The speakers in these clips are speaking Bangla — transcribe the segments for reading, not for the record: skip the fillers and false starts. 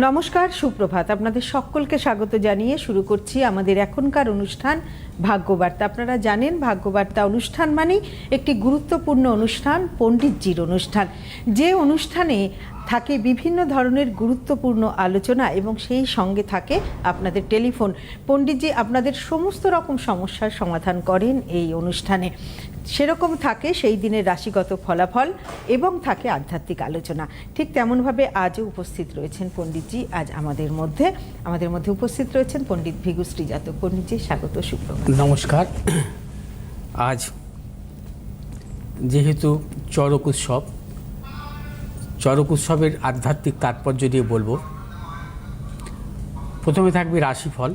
নমস্কার, সুপ্রভাত। আপনাদের সকলকে স্বাগত জানিয়ে শুরু করছি আমাদের এখনকার অনুষ্ঠান ভাগ্যবার্তা। আপনারা জানেন ভাগ্যবার্তা অনুষ্ঠান মানেই একটি গুরুত্বপূর্ণ অনুষ্ঠান, পণ্ডিতজির অনুষ্ঠান, যে অনুষ্ঠানে থাকে বিভিন্ন ধরনের গুরুত্বপূর্ণ আলোচনা এবং সেই সঙ্গে থাকে আপনাদের টেলিফোন। পণ্ডিতজি আপনাদের সমস্ত রকম সমস্যার সমাধান করেন এই অনুষ্ঠানে। সেরকম থাকে সেই দিনের রাশিগত ফলাফল এবং থাকে আধ্যাত্মিক আলোচনা। ঠিক তেমনভাবে আজও উপস্থিত রয়েছেন পণ্ডিতজি। আজ আমাদের মধ্যে উপস্থিত রয়েছেন পণ্ডিত ভৃগু শ্রীজাতক। পণ্ডিতজি স্বাগত, সুপ্রভাত। নমস্কার। আজ যেহেতু চড়ক উৎসবের আধ্যাত্মিক তাৎপর্য দিয়ে বলবো। প্রথমে থাকবে রাশিফল।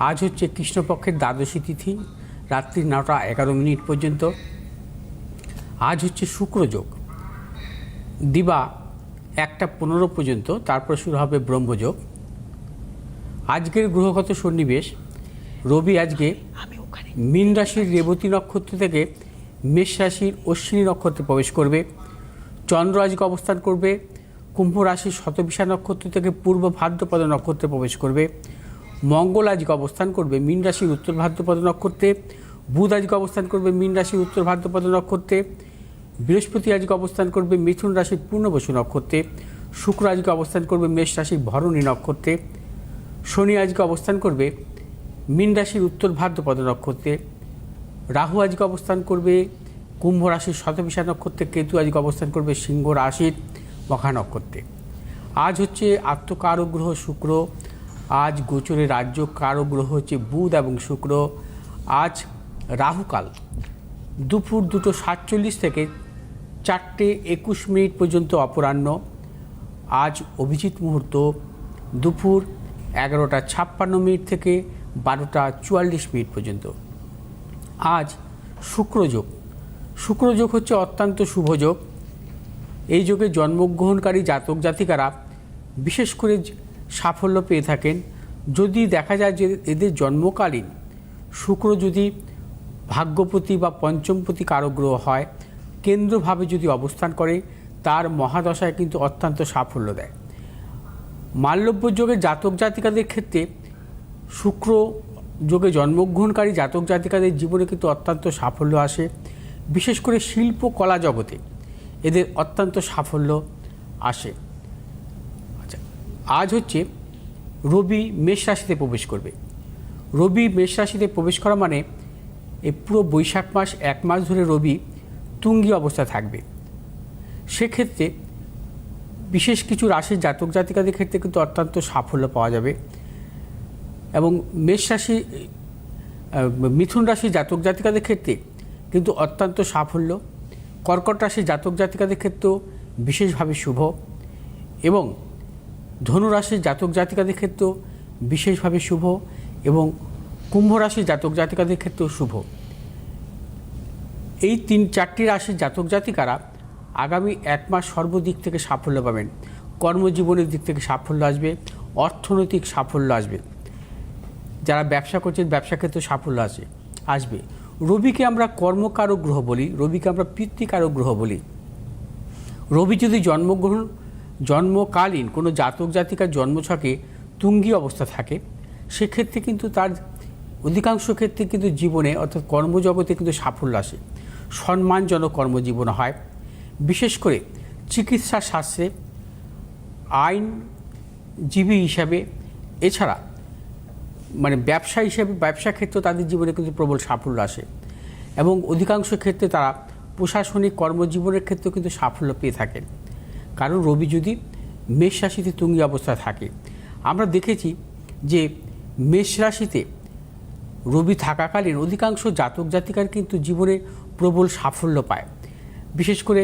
আজ হচ্ছে কৃষ্ণপক্ষের দ্বাদশী তিথি, রাত্রি 9টা 11 মিনিট পর্যন্ত। আজ হচ্ছে শুক্রযোগ, দিবা 1টা 15 পর্যন্ত, তারপর শুরু হবে ব্রহ্মযোগ। আজকের গ্রহগত সন্নিবেশ, রবি আজকে মীন রাশির রেবতী নক্ষত্র থেকে মেষ রাশির অশ্বিনী নক্ষত্রে প্রবেশ করবে। চন্দ্র আজকে অবস্থান করবে কুম্ভ রাশির শতবিশা নক্ষত্র থেকে পূর্ব ভাদ্রপদ নক্ষত্রে প্রবেশ করবে। মঙ্গল আজকে অবস্থান করবে মীন রাশির উত্তর ভাদ্রপদ নক্ষত্রে। বুধ আজকে অবস্থান করবে মীন রাশির উত্তর ভাদ্রপদ নক্ষত্রে। বৃহস্পতি আজকে অবস্থান করবে মিথুন রাশির পূর্ণবসু নক্ষত্রে। শুক্র আজকে অবস্থান করবে মেষ রাশির ভরণী নক্ষত্রে। শনি আজকে অবস্থান করবে মীন রাশির উত্তর ভাদ্রপদ নক্ষত্রে। রাহু আজকে অবস্থান করবে কুম্ভ রাশির শতবিশা নক্ষত্রে। কেতু আজকে অবস্থান করবে সিংহ রাশির মখা নক্ষত্রে। আজ হচ্ছে আত্মকারক গ্রহ শুক্র। আজ গোচরে রাজ্য কারক গ্রহ হচ্ছে বুধ এবং শুক্র। আজ রাহুকাল দুপুর 2:47 থেকে 4:21 মিনিট পর্যন্ত অপরাহ্ন। আজ অভিজিৎ মুহূর্ত দুপুর 11টা 56 মিনিট থেকে 12টা 44 মিনিট পর্যন্ত। আজ শুক্রযোগ হচ্ছে অত্যন্ত শুভযোগ। এই যোগে জন্মগ্রহণকারী জাতক জাতিকারা বিশেষ করে সাফল্য পেয়ে থাকেন। যদি দেখা যায় যে এদের জন্মকালীন শুক্র যদি ভাগ্যপতি বা পঞ্চমপতি কারক গ্রহ হয়, কেন্দ্রভাবে যদি অবস্থান করে, তার মহাদশায় কিন্তু অত্যন্ত সাফল্য দেয়। মাল্যব্য যোগের জাতক জাতিকাদের ক্ষেত্রে শুক্র যোগে জন্মগ্রহণকারী জাতক জাতিকাদের জীবনে কিন্তু অত্যন্ত সাফল্য আসে। বিশেষ করে শিল্প কলা জগতে এদের অত্যন্ত সাফল্য আসে। আচ্ছা, আজ হচ্ছে রবি মেষ রাশিতে প্রবেশ করবে। রবি মেষ রাশিতে প্রবেশ করা মানে এই পুরো বৈশাখ মাস 1 মাস ধরে রবি তুঙ্গী অবস্থা থাকবে। সেক্ষেত্রে বিশেষ কিছু রাশির জাতক জাতিকাদের ক্ষেত্রে কিন্তু অত্যন্ত সাফল্য পাওয়া যাবে। এবং মিথুন রাশির জাতক জাতিকাদের ক্ষেত্রে কিন্তু অত্যন্ত সাফল্য। কর্কট রাশির জাতক জাতিকাদের ক্ষেত্রেও বিশেষভাবে শুভ এবং ধনু রাশির জাতক জাতিকাদের ক্ষেত্রেও বিশেষভাবে শুভ এবং কুম্ভ রাশির জাতক জাতিকাদের ক্ষেত্রেও শুভ। এই 3-4টি রাশির জাতক জাতিকারা আগামী 1 মাস সর্বদিক থেকে সাফল্য পাবেন। কর্মজীবনের দিক থেকে সাফল্য আসবে, অর্থনৈতিক সাফল্য আসবে। যারা ব্যবসা করছেন ব্যবসা ক্ষেত্রে সাফল্য আসবে। রবিকে আমরা কর্মকারক গ্রহ বলি, রবিকে আমরা পিতৃকারক গ্রহ বলি। রবি যদি জন্মকালীন কোনো জাতক জাতিকার জন্মছকে তুঙ্গী অবস্থা থাকে, সেক্ষেত্রে কিন্তু তার অধিকাংশ ক্ষেত্রে কিন্তু জীবনে অর্থাৎ কর্মজগতে কিন্তু সাফল্য আসে, সম্মানজনক কর্মজীবন হয়। বিশেষ করে চিকিৎসা শাস্ত্রে, আইনজীবী হিসাবে, এছাড়া ব্যবসা ক্ষেত্রে তাদের জীবনে কিন্তু প্রবল সাফল্য আসে এবং অধিকাংশ ক্ষেত্রে তারা প্রশাসনিক কর্মজীবনের ক্ষেত্রেও কিন্তু সাফল্য পেয়ে থাকেন। কারণ রবি যদি মেষ রাশিতে তুঙ্গী অবস্থায় থাকে, আমরা দেখেছি যে মেষ রাশিতে রবি থাকাকালীন অধিকাংশ জাতক জাতিকার কিন্তু জীবনে প্রবল সাফল্য পায়। বিশেষ করে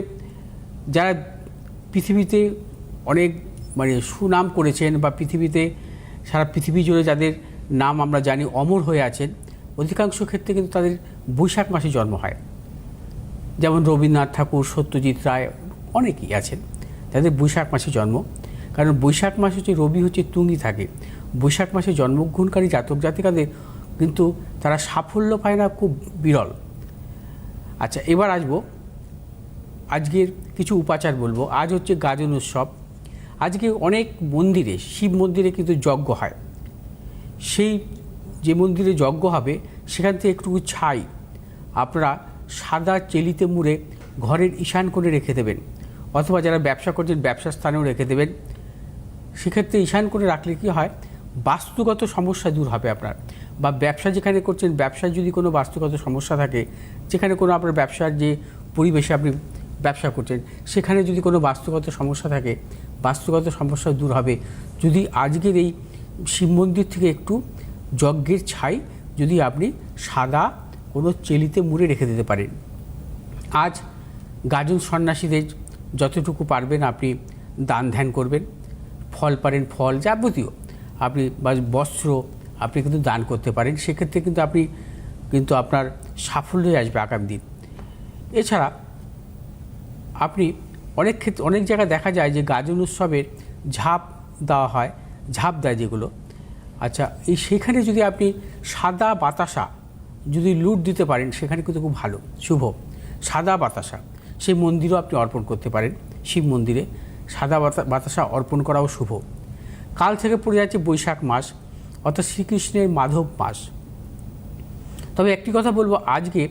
যারা পৃথিবীতে অনেক সুনাম করেছেন বা সারা পৃথিবী জুড়ে যাদের নাম আমরা জানি অমর হয়ে আছেন, অধিকাংশ ক্ষেত্রে কিন্তু তাদের বৈশাখ মাসে জন্ম হয়। যেমন রবীন্দ্রনাথ ঠাকুর, সত্যজিৎ রায়, অনেকেই আছেন তাদের বৈশাখ মাসে জন্ম। কারণ বৈশাখ মাসে হচ্ছে রবি হচ্ছে তুঙ্গী থাকে। বৈশাখ মাসে জন্মগ্রহণকারী জাতক জাতিকাদের কিন্তু তারা সাফল্য পায় না, খুব বিরল। আচ্ছা, এবার আজকের কিছু উপাচার বলবো। আজ হচ্ছে গাজন উৎসব। আজকে অনেক মন্দিরে, শিব মন্দিরে কিন্তু যজ্ঞ হয়। সেই যে মন্দিরে যজ্ঞ হবে সেখান থেকে একটু ছাই আপনারা সাদা চেলিতে মুড়ে ঘরের ঈশান কোণে রেখে দেবেন, অথবা যারা ব্যবসা করছেন ব্যবসার স্থানেও রেখে দেবেন। সেক্ষেত্রে ঈশান কোণে রাখলে কি হয়, বাস্তুগত সমস্যা দূর হবে আপনার, বা ব্যবসা যেখানে করছেন ব্যবসায় যদি কোনো বাস্তুগত সমস্যা থাকে, যেখানে কোনো আপনার ব্যবসার যে পরিবেশে আপনি ব্যবসা করছেন সেখানে যদি কোনো বাস্তুগত সমস্যা থাকে, বাস্তুগত সমস্যা দূর হবে যদি আজকের এই শিব মন্দির থেকে একটু যজ্ঞের ছাই যদি আপনি সাদা কোনো চেলিতে মুড়ে রেখে দিতে পারেন। আজ গাজন সন্ন্যাসীদের যতটুকু পারবেন আপনি দান ধ্যান করবেন, ফল পারেন ফল যাবতীয় আপনি বা বস্ত্র আপনি কিন্তু দান করতে পারেন। সেক্ষেত্রে কিন্তু আপনি কিন্তু আপনার সাফল্য আসবে আগামী দিন। এছাড়া আপনি অনেক ক্ষেত্রে অনেক জায়গায় দেখা যায় যে গাজন উৎসবের ঝাঁপ দেওয়া হয়, ঝাঁপ দেয় যেগুলো, আচ্ছা এই সেখানে যদি আপনি সাদা বাতাসা যদি লুট দিতে পারেন সেখানে কিন্তু খুব ভালো শুভ। সাদা বাতাসা সেই মন্দিরেও আপনি অর্পণ করতে পারেন, শিব মন্দিরে সাদা বাতাসা অর্পণ করাও শুভ। কাল থেকে পড়ে যাচ্ছে বৈশাখ মাস, অর্থাৎ শ্রীকৃষ্ণের মাধব মাস। তবে একটি কথা বলবো, আজকে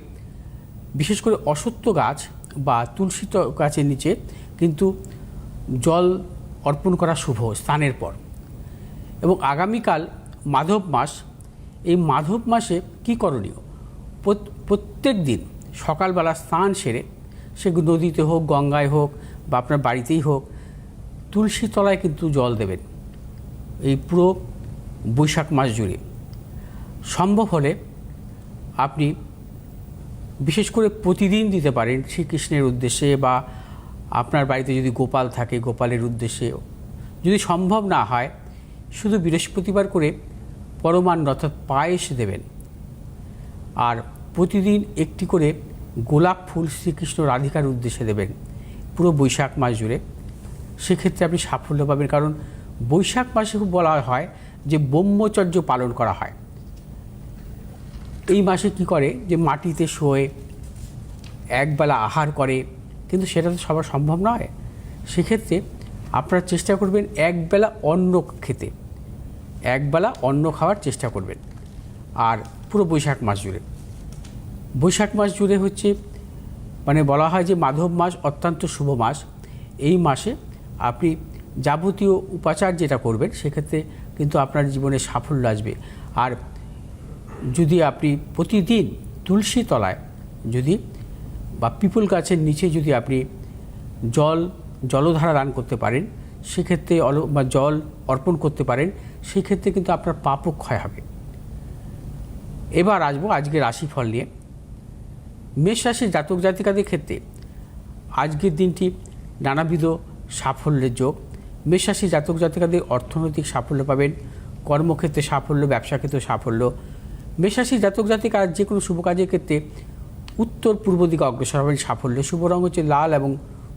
বিশেষ করে অশ্বত্থ গাছ বা তুলসী গাছের নিচে কিন্তু জল অর্পণ করা শুভ স্নানের পর। এবং আগামীকাল মাধব মাস, এই মাধব মাসে কী করণীয়, প্রত্যেক দিন সকালবেলা স্নান সেরে, সে নদীতে হোক গঙ্গায় হোক বা আপনার বাড়িতেই হোক, তুলসী তলায় কিন্তু জল দেবেন এই পুরো বৈশাখ মাস জুড়ে। সম্ভব হলে আপনি বিশেষ করে প্রতিদিন দিতে পারেন শ্রীকৃষ্ণের উদ্দেশ্যে, বা আপনার বাড়িতে যদি গোপাল থাকে গোপালের উদ্দেশ্যে। যদি সম্ভব না হয় শুধু বৃহস্পতিবার করে পরমান্ন অর্থাৎ পায়েস দেবেন। আর প্রতিদিন একটি করে গোলাপ ফুল শ্রীকৃষ্ণ রাধিকার উদ্দেশ্যে দেবেন পুরো বৈশাখ মাস জুড়ে। সেক্ষেত্রে আপনি সাফল্য পাবেন, কারণ বৈশাখ মাসে খুব বলা হয় যে ব্রহ্মচর্য পালন করা হয়। এই মাসে কি করে যে মাটিতে শোয়, একবেলা আহার করে, কিন্তু সেটা তো সবার সম্ভব নয়। সেক্ষেত্রে আপনারা চেষ্টা করবেন একবেলা অন্ন খেতে, একবেলা অন্ন খাওয়ার চেষ্টা করবেন। আর পুরো বৈশাখ মাস জুড়ে, বৈশাখ মাস জুড়ে হচ্ছে মানে বলা হয় যে মাধব মাস অত্যন্ত শুভ মাস। এই মাসে আপনি যাবতীয় উপাচার যেটা করবেন সেক্ষেত্রে কিন্তু আপনার জীবনে সাফল্য আসবে। আর যদি আপনি প্রতিদিন তুলসী তলায় যদি বা পিপল গাছের নিচে যদি আপনি জলধারা দান করতে পারেন, সেক্ষেত্রে বা জল অর্পণ করতে পারেন, সেক্ষেত্রে কিন্তু আপনার পাপও ক্ষয় হবে। এবার আসবো আজকের রাশিফল নিয়ে। মেষ রাশির জাতক জাতিকাদের ক্ষেত্রে আজকের দিনটি নানাবিধ সাফল্যের যোগ। মেষ রাশির জাতক জাতিকাদের অর্থনৈতিক সাফল্য পাবেন, কর্মক্ষেত্রে সাফল্য, ব্যবসা ক্ষেত্রে সাফল্য। মেষ রাশির জাতক জাতিকা যে কোনো শুভ কাজের ক্ষেত্রে উত্তর পূর্ব দিকে অগ্রসর হবেন, সাফল্য। শুভ রঙ হচ্ছে লাল এবং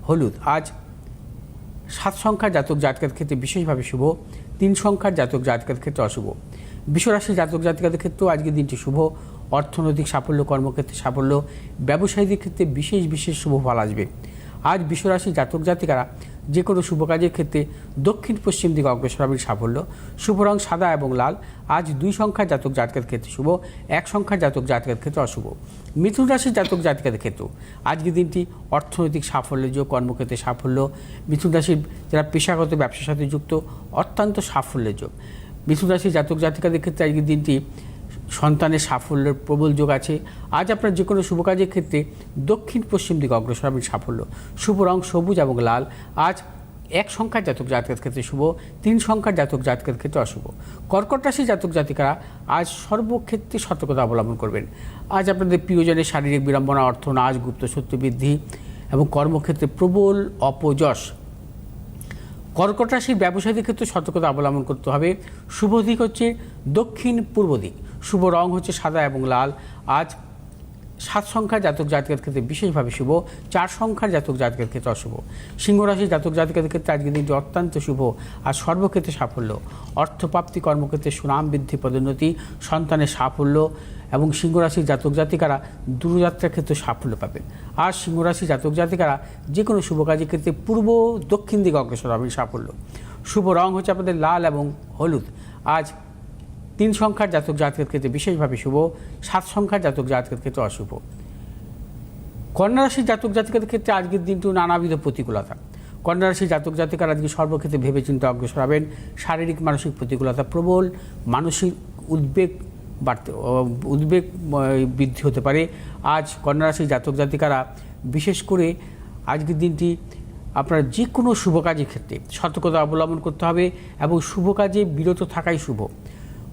হলুদ। আজ 7 সংখ্যার জাতক জাতিকাদের ক্ষেত্রে বিশেষভাবে শুভ, 3 সংখ্যার জাতক জাতিকাদের ক্ষেত্রে অশুভ। বিশ্বরাশির জাতক জাতিকাদের ক্ষেত্রেও আজকের দিনটি শুভ, অর্থনৈতিক সাফল্য, কর্মক্ষেত্রে সাফল্য, ব্যবসায়ীদের ক্ষেত্রে বিশেষ শুভ ফল আসবে। আজ বিশ্বরাশির জাতক জাতিকারা যে কোনো শুভ কাজের ক্ষেত্রে দক্ষিণ পশ্চিম দিকে অগ্রসর হবেন, সাফল্য। শুভ রং সাদা এবং লাল। আজ 2 সংখ্যার জাতক জাতিকাদের ক্ষেত্রে শুভ, 1 সংখ্যার জাতক জাতিকাদের ক্ষেত্রে অশুভ। মিথুন রাশির জাতক জাতিকাদের ক্ষেত্রেও আজকের দিনটি অর্থনৈতিক সাফল্যের যোগ, কর্মক্ষেত্রে সাফল্য। মিথুন রাশির যারা পেশাগত ব্যবসার সাথে যুক্ত অত্যন্ত সাফল্যের যোগ। মিথুন রাশির জাতক জাতিকাদের ক্ষেত্রে আজকের দিনটি সন্তানের সাফল্যের প্রবল যোগ আছে। আজ আপনার যে কোনো শুভ কাজের ক্ষেত্রে দক্ষিণ পশ্চিম দিকে অগ্রসর হবেন, সাফল্য। শুভ রং সবুজ এবং লাল। আজ 1 সংখ্যার জাতক জাতিকাদের ক্ষেত্রে শুভ, 3 সংখ্যার জাতক জাতিকাদের ক্ষেত্রে অশুভ। কর্কট রাশির জাতক জাতিকারা আজ সর্বক্ষেত্রে সতর্কতা অবলম্বন করবেন। আজ আপনাদের প্রিয়জনের শারীরিক বিড়ম্বনা, অর্থনাশ, গুপ্ত শত্রু বৃদ্ধি এবং কর্মক্ষেত্রে প্রবল অপযশ। কর্কট রাশির ব্যবসায়ীদের ক্ষেত্রে সতর্কতা অবলম্বন করতে হবে। শুভ দিক হচ্ছে দক্ষিণ পূর্ব দিক। শুভ রং হচ্ছে সাদা এবং লাল। আজ 7 সংখ্যার জাতক জাতিকার ক্ষেত্রে বিশেষভাবে শুভ, 4 সংখ্যার জাতক জাতিকার ক্ষেত্রে অশুভ। সিংহ রাশির জাতক জাতিকাদের ক্ষেত্রে আজকের দিনটি অত্যন্ত শুভ, আর সর্বক্ষেত্রে সাফল্য, অর্থপ্রাপ্তি, কর্মক্ষেত্রে সুনাম বৃদ্ধি, পদোন্নতি, সন্তানের সাফল্য, এবং সিংহ রাশির জাতক জাতিকারা দূরযাত্রার ক্ষেত্রে সাফল্য পাবেন। আর সিংহ রাশির জাতক জাতিকারা যে কোনো শুভ কাজের ক্ষেত্রে পূর্ব দক্ষিণ দিকে অগ্রসর হবেন, সাফল্য। শুভ রং হচ্ছে আপনাদের লাল এবং হলুদ। আজ 3 সংখ্যার জাতক জাতকের ক্ষেত্রে বিশেষভাবে শুভ, 7 সংখ্যার জাতক জাতকের ক্ষেত্রে অশুভ। কন্যা রাশির জাতক জাতিকাদের ক্ষেত্রে আজকের দিনটি নানাবিধ প্রতিকূলতা। কন্যা রাশির জাতক জাতিকারা আজকে সর্বক্ষেত্রে ভেবেচিন্তে অগ্রসর হবেন। শারীরিক মানসিক প্রতিকূলতা প্রবল, মানসিক উদ্বেগ বৃদ্ধি হতে পারে। আজ কন্যা রাশির জাতক জাতিকারা বিশেষ করে আজকের দিনটি আপনার যে কোনো শুভ কাজের ক্ষেত্রে সতর্কতা অবলম্বন করতে হবে এবং শুভ কাজে বিরত থাকাই শুভ।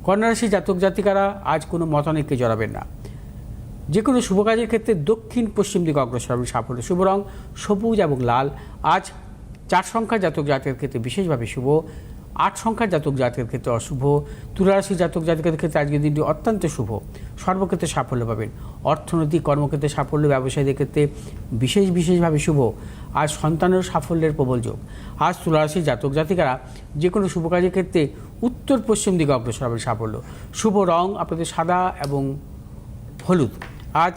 কন্যা রাশির জাতক জাতিকারা আজ কোনো মতানৈক্যে জড়াবেন না। যে কোনো শুভ কাজের ক্ষেত্রে দক্ষিণ পশ্চিম দিকে অগ্রসর হবে, সাফল্য। শুভ রং সবুজ এবং লাল। আজ 4 সংখ্যার জাতক জাতকের ক্ষেত্রে বিশেষভাবে শুভ, 8 সংখ্যার জাতক জাতকের ক্ষেত্রে অশুভ। তুলা রাশির জাতক জাতকের ক্ষেত্রে আজকের দিনটি অত্যন্ত শুভ, সর্বক্ষেত্রে সাফল্য পাবেন। অর্থনৈতিক কর্মক্ষেত্রে সাফল্য, ব্যবসায়ীদের ক্ষেত্রে বিশেষভাবে শুভ। আজ সন্তানের সাফল্যের প্রবল যোগ। আজ তুলা রাশির জাতক জাতিকারা যে কোনো শুভ কাজের ক্ষেত্রে উত্তর পশ্চিম দিকে অগ্রসর হবেন, সাফল্য। শুভ রং আপনাদের সাদা এবং হলুদ। আজ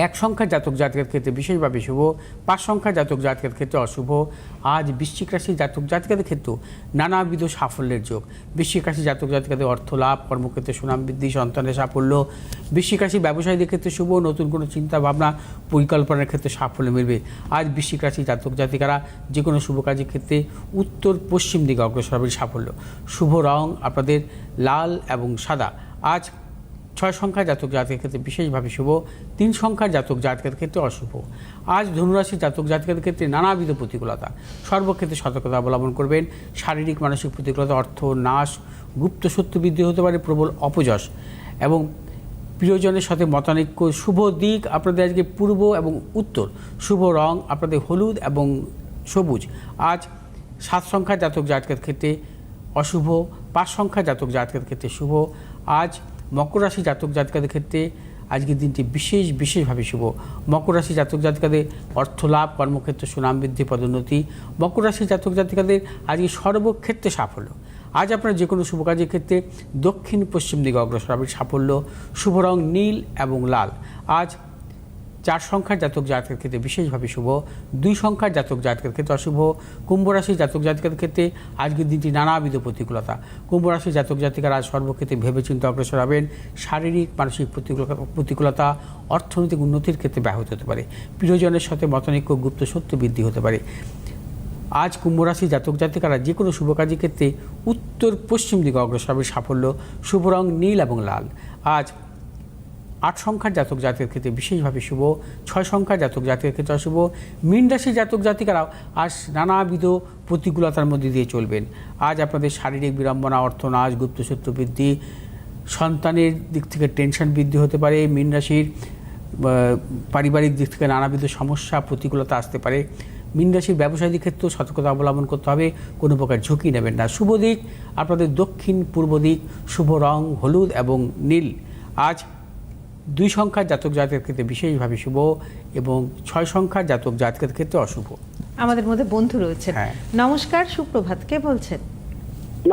1 সংখ্যার জাতক জাতকের ক্ষেত্রে বিশেষভাবে শুভ, 5 সংখ্যার জাতক জাতকের ক্ষেত্রে অশুভ। আজ বৃশ্চিক রাশির জাতক জাতিকাদের ক্ষেত্রেও নানাবিধ সাফল্যের যোগ। বৃশ্চিক রাশির জাতক জাতিকাদের অর্থ লাভ, কর্মক্ষেত্রে সুনাম বৃদ্ধি, সন্তানের সাফল্য। বৃশ্চিক রাশির ব্যবসায়ীদের ক্ষেত্রে শুভ, নতুন কোনো চিন্তা ভাবনা পরিকল্পনার ক্ষেত্রে সাফল্য মিলবে। আজ বৃশ্চিক রাশির জাতক জাতিকারা যে কোনো শুভ কাজের ক্ষেত্রে উত্তর পশ্চিম দিকে অগ্রসর হবে, সাফল্য। শুভ রং আপনাদের লাল এবং সাদা। আজ 6 সংখ্যার জাতক জাতকের ক্ষেত্রে বিশেষভাবে শুভ, 3 সংখ্যার জাতক জাতকের ক্ষেত্রে অশুভ। আজ ধনুরাশির জাতক জাতকের ক্ষেত্রে নানাবিধ প্রতিকূলতা, সর্বক্ষেত্রে সতর্কতা অবলম্বন করবেন। শারীরিক মানসিক প্রতিকূলতা, অর্থ নাশ, গুপ্ত শত্রু বৃদ্ধি হতে পারে, প্রবল অপযশ এবং প্রিয়জনের সাথে মতানৈক্য। শুভ দিক আপনাদের আজকে পূর্ব এবং উত্তর। শুভ রং আপনাদের হলুদ এবং সবুজ। আজ 7 সংখ্যার জাতক জাতকের ক্ষেত্রে অশুভ, 5 সংখ্যার জাতক জাতকের ক্ষেত্রে শুভ। আজ মকর রাশি জাতক জাতিকাদের ক্ষেত্রে আজকের দিনটি বিশেষভাবে শুভ। মকর রাশি জাতক জাতিকাদের অর্থ লাভ, কর্মক্ষেত্রে সুনাম বৃদ্ধি, পদোন্নতি। মকর রাশি জাতক জাতিকাদের আজকে সর্বক্ষেত্রে সাফল্য। আজ আপনারা যে কোনো শুভ কাজের ক্ষেত্রে দক্ষিণ পশ্চিম দিকে অগ্রসর হবে, সাফল্য। শুভ রং নীল এবং লাল। আজ 4 সংখ্যার জাতক জাতকের ক্ষেত্রে বিশেষভাবে শুভ, 2 সংখ্যার জাতক জাতকের ক্ষেত্রে অশুভ। কুম্ভ রাশির জাতক জাতিকাদের ক্ষেত্রে আজকের দিনটি নানাবিধ প্রতিকূলতা। কুম্ভ রাশির জাতক জাতিকারা আজ সর্বক্ষেত্রে ভেবেচিন্তে অগ্রসর হবেন। শারীরিক মানসিক প্রতিকূলতা অর্থনৈতিক উন্নতির ক্ষেত্রে ব্যাহত হতে পারে। প্রিয়জনের সাথে মতানৈক্য, গুপ্ত শত্রু বৃদ্ধি হতে পারে। আজ কুম্ভ রাশির জাতক জাতিকারা যে কোনো শুভ কাজের ক্ষেত্রে উত্তর পশ্চিম দিকে অগ্রসর হবে, সাফল্য। শুভ রং নীল এবং লাল। আজ 8 সংখ্যার জাতক জাতকের ক্ষেত্রে বিশেষভাবে শুভ, 6 সংখ্যার জাতক জাতকের ক্ষেত্রে অশুভ। মীন রাশির জাতক জাতিকারাও আজ নানাবিধ প্রতিকূলতার মধ্যে দিয়ে চলবেন। আজ আপনাদের শারীরিক বিড়ম্বনা, অর্থনাশ, গুপ্তশত্রু বৃদ্ধি, সন্তানের দিক থেকে টেনশন বৃদ্ধি হতে পারে। মীন রাশির পারিবারিক দিক থেকে নানাবিধ সমস্যা, প্রতিকূলতা আসতে পারে। মীন রাশির ব্যবসায়ীদের ক্ষেত্রেও সতর্কতা অবলম্বন করতে হবে, কোনো প্রকার ঝুঁকি নেবেন না। শুভ দিক আপনাদের দক্ষিণ পূর্ব দিক। শুভ রং হলুদ এবং নীল। আজ 2 সংখ্যার জাতক জাতকের ক্ষেত্রে বিশেষভাবে শুভ এবং 6 সংখ্যার জাতক জাতকের ক্ষেত্রে অশুভ। আমাদের মধ্যে বন্ধু রয়েছেন। হ্যাঁ। নমস্কার, সুপ্রভাত। কে বলছেন?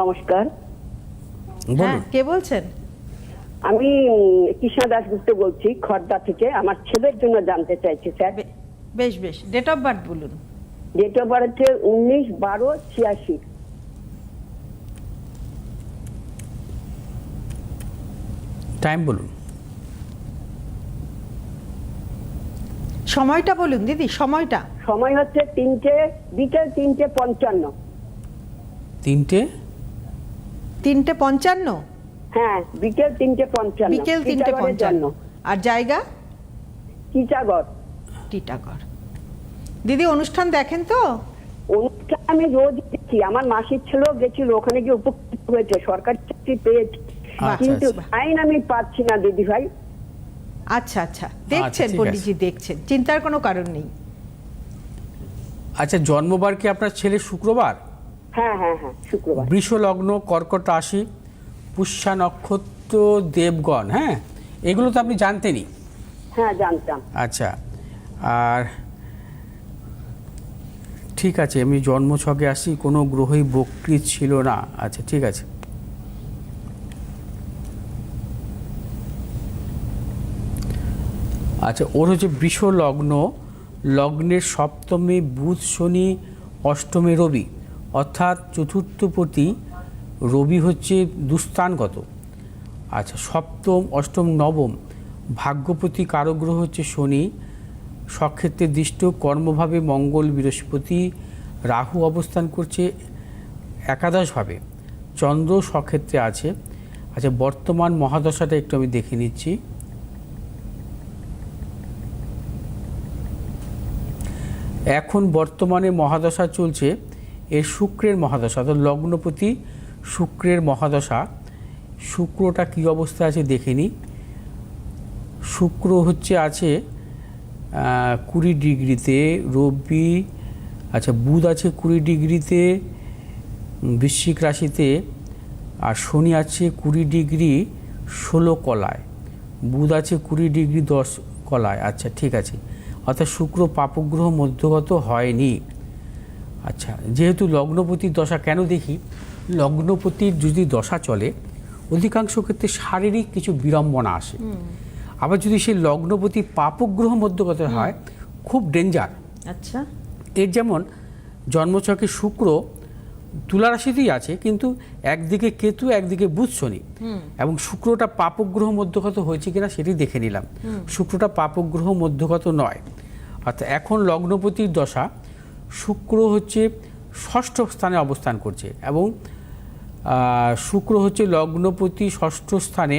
নমস্কার, হ্যাঁ, কে বলছেন? আমি কৃষ্ণা দাশগুপ্ত বলছি, খড়দা থেকে। আমার ছেলের জন্য জানতে চাইছি স্যার। বেশ ডেট অফ বার্থ বলুন। Date of birth 19/12/86। টাইম বলুন। সময়টা বলুন দিদি, সময়টা। সময় হচ্ছে বিকেল 3:55। 3:55? হ্যাঁ, বিকেল 3:55। বিকেল 3:55। আর জায়গা? টিটাগড়। দিদি অনুষ্ঠান দেখেন তো? অনুষ্ঠান আমি রোজ দেখি। আমার মাসির ছেলেও গেছিল, ওখানে গিয়ে উপকৃত হয়েছে, সরকারি চাকরি পেয়েছে। কিন্তু আইন আমি পাচ্ছি না দিদি ভাই। আচ্ছা, দেখছেন পণ্ডিতজি, দেখছেন, চিন্তার কোনো কারণ নেই। আচ্ছা, জন্মবার কি আপনার ছেলে শুক্রবার? হ্যাঁ, শুক্রবার। বৃষ লগ্ন, কর্কট রাশি, পুষ্যা নক্ষত্র, দেবগণ। হ্যাঁ, এগুলো তো আপনি জানতেনই। হ্যাঁ জানতাম। আচ্ছা, আর ঠিক আছে, আমি জন্মছকে আসি, কোনো গ্রহই বক্রী ছিল না। আচ্ছা ঠিক আছে। আচ্ছা, ওর হচ্ছে বৃষ লগ্ন, লগ্নের সপ্তমে বুধ, শনি, অষ্টমে রবি, অর্থাৎ চতুর্থপতি রবি হচ্ছে দুস্থানগত। আচ্ছা, সপ্তম, অষ্টম, নবম ভাগ্যপতি কারগ্রহ হচ্ছে শনি, স্বক্ষেত্রে দৃষ্ট, কর্মভাবে মঙ্গল, বৃহস্পতি, রাহু অবস্থান করছে একাদশভাবে, চন্দ্র স্বক্ষেত্রে আছে। আচ্ছা, বর্তমান মহাদশাটা একটু আমি দেখে নিচ্ছি। এখন বর্তমানে মহাদশা চলছে এর শুক্রের মহাদশা, অর্থাৎ লগ্নপতি শুক্রের মহাদশা। শুক্রটা কী অবস্থায় আছে দেখে নিই। শুক্র হচ্ছে আছে 20 ডিগ্রিতে, রবি, আচ্ছা বুধ আছে 20 ডিগ্রিতে বৃশ্চিক রাশিতে, আর শনি আছে 20 ডিগ্রি 16 কলায়, বুধ আছে 20 ডিগ্রি 10 কলায়। আচ্ছা ঠিক আছে, অর্থাৎ শুক্র পাপগ্রহ মধ্যগত হয়নি। আচ্ছা, যেহেতু লগ্নপতির দশা কেন দেখি, লগ্নপতির যদি দশা চলে অধিকাংশ ক্ষেত্রে শারীরিক কিছু বিড়ম্বনা আসে। আবার যদি সেই লগ্নপতি পাপগ্রহ মধ্যগত হয় খুব ডেঞ্জার। আচ্ছা, এর যেমন জন্মছকে শুক্র তুলা রাশিতেই আছে, কিন্তু একদিকে কেতু, একদিকে বুধ, শনি, এবং শুক্রটা পাপগ্রহ মধ্যগত হয়েছে কিনা সেটি দেখে নিলাম। শুক্রটা পাপগ্রহ মধ্যগত নয়, অর্থাৎ এখন লগ্নপতির দশা শুক্র হচ্ছে ষষ্ঠ স্থানে অবস্থান করছে, এবং শুক্র হচ্ছে লগ্নপতি ষষ্ঠ স্থানে।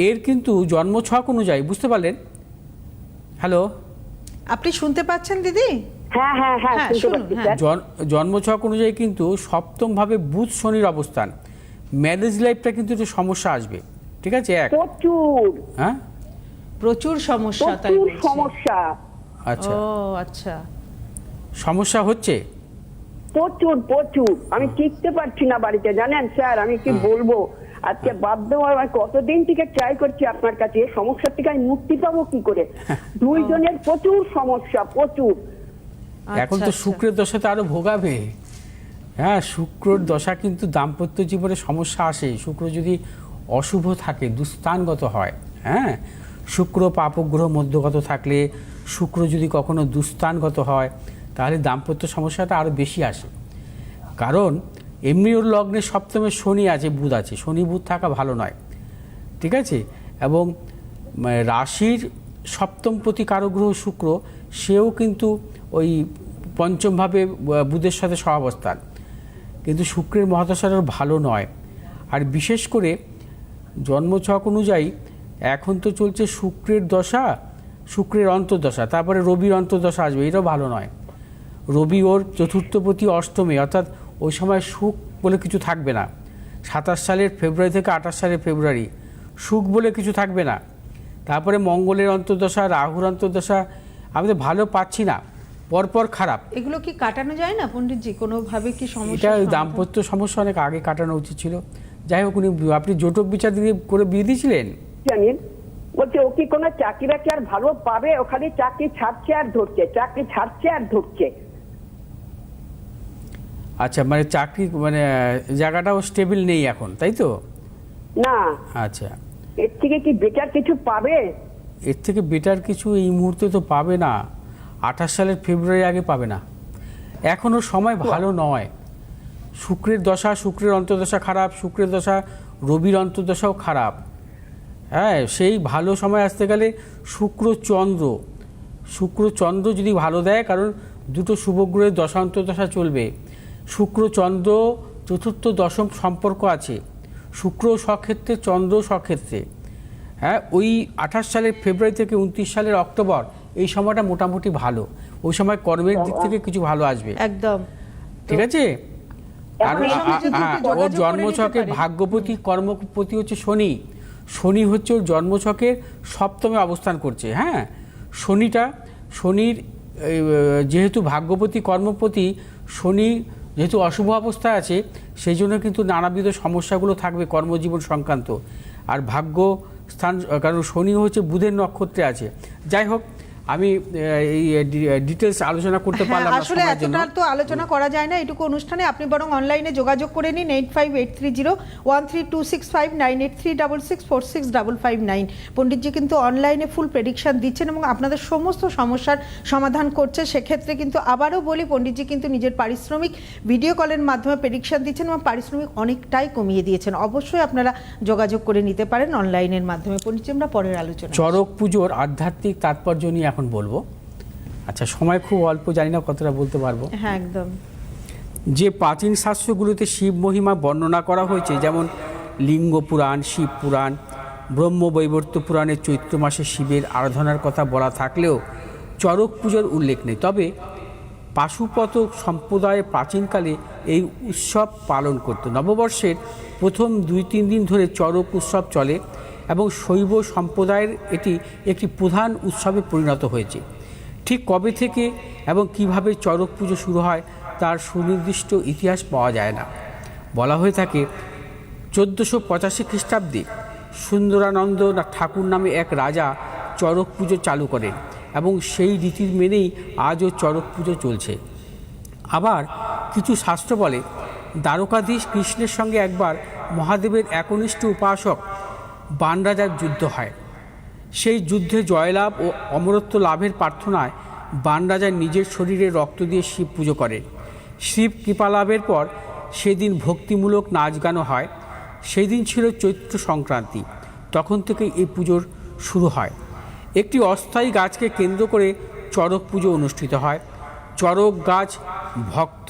এর কিন্তু জন্মছক অনুযায়ী, বুঝতে পারলেন? হ্যালো, আপনি শুনতে পাচ্ছেন দিদি? হ্যাঁ হ্যাঁ হ্যাঁ হ্যাঁ, শুনতে শুনুন, পাচ্ছি হ্যাঁ। স্যার। জন্মছক অনুযায়ী কিন্তু সপ্তমভাবে বুধ শনির অবস্থান, ম্যারেজ লাইফটা কিন্তু একটু সমস্যা আসবে। ঠিক আছে, এক প্রচুর হ্যাঁ প্রচুর সমস্যা, তাই প্রচুর বলছে। সমস্যা, আচ্ছা, ও আচ্ছা, সমস্যা হচ্ছে। প্রচুর প্রচুর। আমি টিকতে পারছি না বাড়িতে, জানেন স্যার, আমি কি বলবো। আজকে বাধ্য হয়ে আমি কতদিন থেকে ট্রাই করছি আপনার কাছে, এই সমস্যা থেকে আমি মুক্তি পাবো কি করে। দুইজনের প্রচুর সমস্যা, প্রচুর। এখন তো আচ্ছা, শুক্রের দশাতে আরো ভোগাবে। হ্যাঁ, শুক্রর দশা কিন্তু দাম্পত্য জীবনে সমস্যা আসে। শুক্র যদি অশুভ থাকে, দুস্থানগত হয়, হ্যাঁ, শুক্র পাপগ্রহ মধ্যগত থাকলে, শুক্র যদি কখনো দুস্থানগত হয়, তাহলে দাম্পত্য সমস্যাটা আরও বেশি আসে। কারণ এমনি ওর লগ্নে সপ্তমে শনি আছে, বুধ আছে, শনি বুধ থাকা ভালো নয়। ঠিক আছে, এবং রাশির সপ্তমপতি কারগ্রহ শুক্র, সেও কিন্তু ওই পঞ্চমভাবে বুধের সাথে সহাবস্থান, কিন্তু শুক্রের মহাদশাটা ভালো নয়। আর বিশেষ করে জন্মছক অনুযায়ী এখন তো চলছে শুক্রের দশা, শুক্রের অন্তর্দশা, তারপরে রবির অন্তর্দশা আসবে, এটাও ভালো নয়। রবি ওর চতুর্থপতি অষ্টমে, অর্থাৎ ওই সময় সুখ বলে কিছু থাকবে না। 27 সালের ফেব্রুয়ারি থেকে 28 সালের ফেব্রুয়ারি সুখ বলে কিছু থাকবে না। তারপরে মঙ্গলের অন্তর্দশা, রাহুর অন্তর্দশা, আমি তো ভালো পাচ্ছি না, পরপর খারাপ। এগুলো কি কাটানো যায় না পণ্ডিতজি, কোনোভাবে কি সমস্যা? এটা দাম্পত্য সমস্যা অনেক আগে কাটানো উচিত ছিল। যাই হোক, আপনি জোটক বিচার দিয়ে করে বিয়ে দিয়েছিলেন? জানেন, বলছে ও কি কোনো চাকরি বাকরি আর ভালো পাবে? ওখানে চাকরি ছাড়ছে আর ধরছে, চাকরি ছাড়ছে আর ধরছে। আচ্ছা, মানে চাকরি, মানে জায়গাটাও স্টেবল নেই এখন, তাই তো? না। আচ্ছা, এর থেকে কি বেটার কিছু পাবে? এর থেকে বেটার কিছু এই মুহূর্তে তো পাবে না, 28 সালের ফেব্রুয়ারি আগে পাবে না। এখনও সময় ভালো নয়। শুক্রের দশা, শুক্রের অন্তর্দশা খারাপ, শুক্রের দশা রবির অন্তর্দশাও খারাপ। হ্যাঁ, সেই ভালো সময় আসতে গেলে শুক্র চন্দ্র যদি ভালো দেয়, কারণ দুটো শুভগ্রহের দশা অন্তর্দশা চলবে। শুক্র চন্দ্র চতুর্থ দশম সম্পর্ক আছে, শুক্র স্বক্ষেত্রে, চন্দ্র স্বক্ষেত্রে। হ্যাঁ, ওই 28 সালের ফেব্রুয়ারি থেকে 29 সালের অক্টোবর, এই সময়টা মোটামুটি ভালো। ওই সময় কর্মের দিক থেকে কিছু ভালো আসবে। একদম ঠিক আছে। আর এখন এই সময় যদি একটু ওর যোগাযোগ করে জন্মছকে নিতে পারি। ভাগ্যপতি কর্মপতি হচ্ছে শনি। শনি হচ্ছে ওর জন্মছকের সপ্তমে অবস্থান করছে। হ্যাঁ, শনির যেহেতু ভাগ্যপতি কর্মপতি, শনি যেহেতু অশুভ অবস্থায় আছে, সেই জন্য কিন্তু নানাবিধ সমস্যাগুলো থাকবে কর্মজীবন সংক্রান্ত। আর ভাগ্য স্থান, কারণ শনি হচ্ছে বুধের নক্ষত্রে আছে। যাই হোক, আমি এই ডিটেলস আলোচনা করতে হ্যাঁ, পারলাম না আসলে সময়ের জন্য। এতটা তো আলোচনা করা যায় না এটুকু অনুষ্ঠানে। আপনি বরং অনলাইনে যোগাযোগ করে নিন 8583013265 9836664559। পণ্ডিতজি কিন্তু অনলাইনে ফুল প্রেডিকশন দিচ্ছেন এবং আপনাদের সমস্ত সমস্যার সমাধান করছে। সেক্ষেত্রে কিন্তু আবারও বলি, পণ্ডিতজি কিন্তু নিজের পারিশ্রমিক ভিডিও কলের মাধ্যমে প্রেডিকশন দিচ্ছেন এবং পারিশ্রমিক অনেকটাই কমিয়ে দিয়েছেন। অবশ্যই আপনারা যোগাযোগ করে নিতে পারেন অনলাইনের মাধ্যমে। পণ্ডিতজি, আমরা পরের আলোচনা। চড়ক পুজোর আধ্যাত্মিক তাৎপর্য নিয়ে এখন বলবো। আচ্ছা, সময় খুব অল্প, জানি না কতটা বলতে পারবো। হ্যাঁ, একদম। যে প্রাচীন শাস্ত্রগুলোতে শিব মহিমা বর্ণনা করা হয়েছে, যেমন লিঙ্গ পুরাণ, শিব পুরাণ, ব্রহ্মবৈবর্ত পুরাণে চৈত্র মাসে শিবের আরাধনার কথা বলা থাকলেও চড়ক পুজোর উল্লেখ নেই। তবে পাশুপত সম্প্রদায় প্রাচীনকালে এই উৎসব পালন করত। নববর্ষের প্রথম 2-3 দিন ধরে চড়ক উৎসব চলে এবং শৈব সম্প্রদায়ের এটি একটি প্রধান উৎসবে পরিণত হয়েছে। ঠিক কবে থেকে এবং কিভাবে চড়ক পুজো শুরু হয় তার সুনির্দিষ্ট ইতিহাস পাওয়া যায় না। বলা হয়ে থাকে 1485 খ্রিস্টাব্দে সুন্দরানন্দ ঠাকুর নামে এক রাজা চড়ক পুজো চালু করেন এবং সেই রীতির মেনেই আজও চড়ক পুজো চলছে। আবার কিছু শাস্ত্র বলে দ্বারকাধীশ কৃষ্ণের সঙ্গে একবার মহাদেবের একনিষ্ঠ উপাসক বানরাজার যুদ্ধ হয়। সেই যুদ্ধে জয়লাভ ও অমরত্ব লাভের প্রার্থনায় বানরাজা নিজের শরীরে রক্ত দিয়ে শিব পুজো করেন। শিব কৃপা লাভের পর সেদিন ভক্তিমূলক নাচ গানও হয়। সেই দিন ছিল চৈত্র সংক্রান্তি। তখন থেকেই এই পুজোর শুরু হয়। একটি অস্থায়ী গাছকে কেন্দ্র করে চড়ক পুজো অনুষ্ঠিত হয়। চড়ক গাছ ভক্ত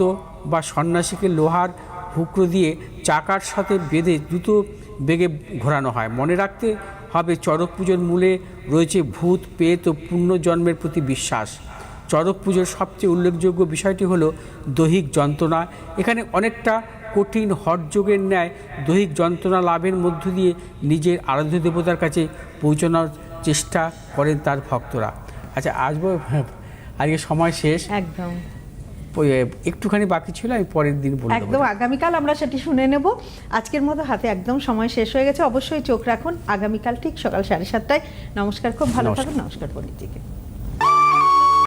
বা সন্ন্যাসীকে লোহার হুকরো দিয়ে চাকার সাথে বেঁধে দ্রুত বেগে ঘোরানো হয়। মনে রাখতে হবে, চড়ক পুজোর মূলে রয়েছে ভূত, প্রেত ও পুনর্জন্মের প্রতি বিশ্বাস। চড়ক পুজোর সবচেয়ে উল্লেখযোগ্য বিষয়টি হলো দৈহিক যন্ত্রণা। এখানে অনেকটা কঠিন হঠযোগের ন্যায় দৈহিক যন্ত্রণা লাভের মধ্য দিয়ে নিজের আরাধ্য দেবতার কাছে পৌঁছানোর চেষ্টা করেন তার ভক্তরা। আচ্ছা, আসবো, আজকে সময় শেষ, একদম একটুখানি বাকি ছিল, আমি পরের দিন বলবো। একদম, আগামীকাল আমরা সেটি শুনে নেব। আজকের মতো হাতে একদম সময় শেষ হয়ে গেছে। অবশ্যই চোখ রাখুন আগামীকাল ঠিক সকাল 7:30টায়। নমস্কার, খুব ভালো থাকুন। নমস্কার পণ্ডিতজিকে।